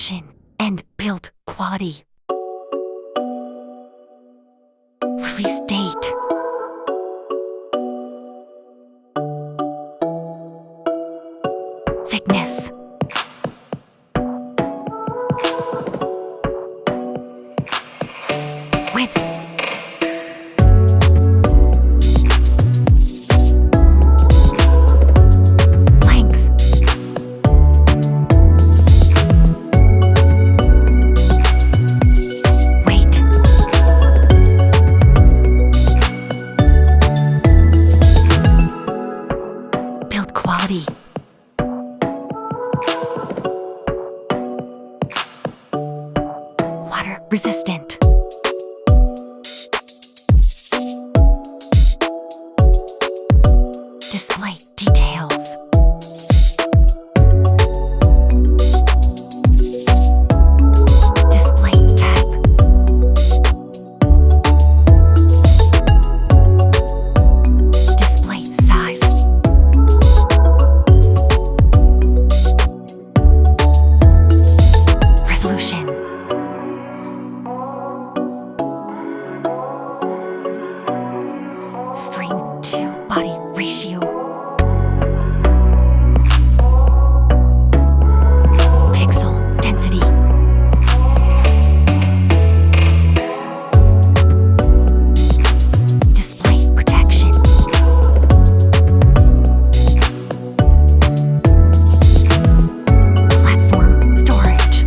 suspension, and build quality. Release date. Thickness. Width. Length. Weight. Build quality. Water resistant. Display details. Display type. Display size. Resolution. Screen to body ratio. Pixel density. Display protection. Platform storage.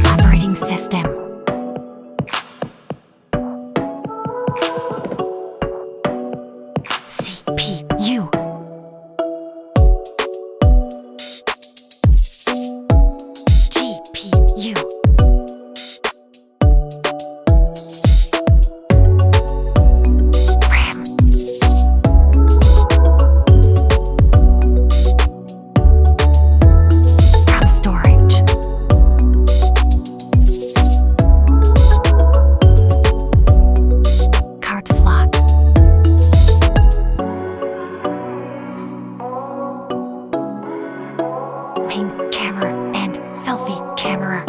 Operating system. CPU. GPU. RAM. RAM storage. Card slot. Main camera and selfie camera.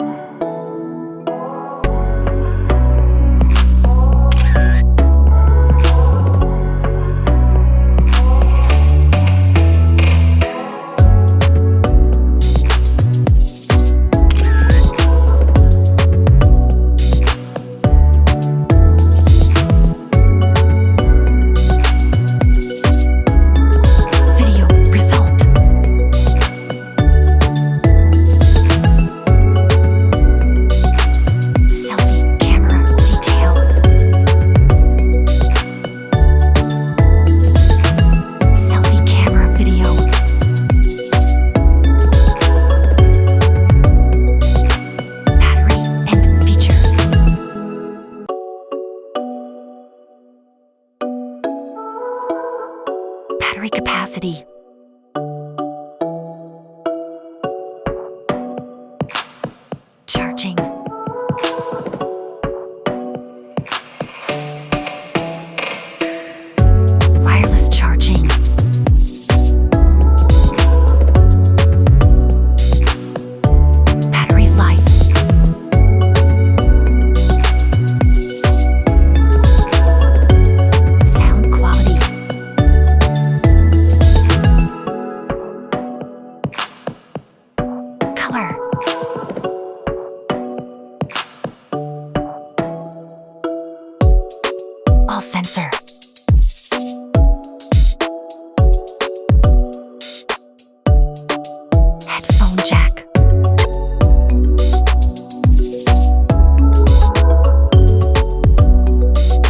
Video result. Selfie camera details. Selfie camera video. Battery and features. Battery capacity. Charging. Wireless charging. Battery life. Sound quality. Color. All sensor. Headphone jack.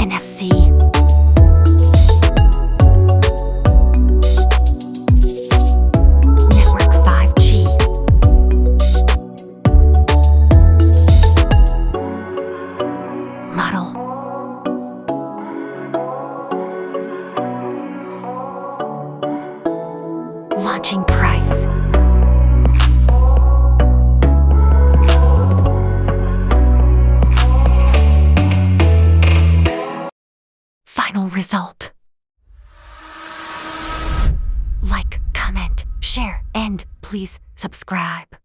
NFC. Network 5G. Model. Launching price. Final result. share, and please subscribe.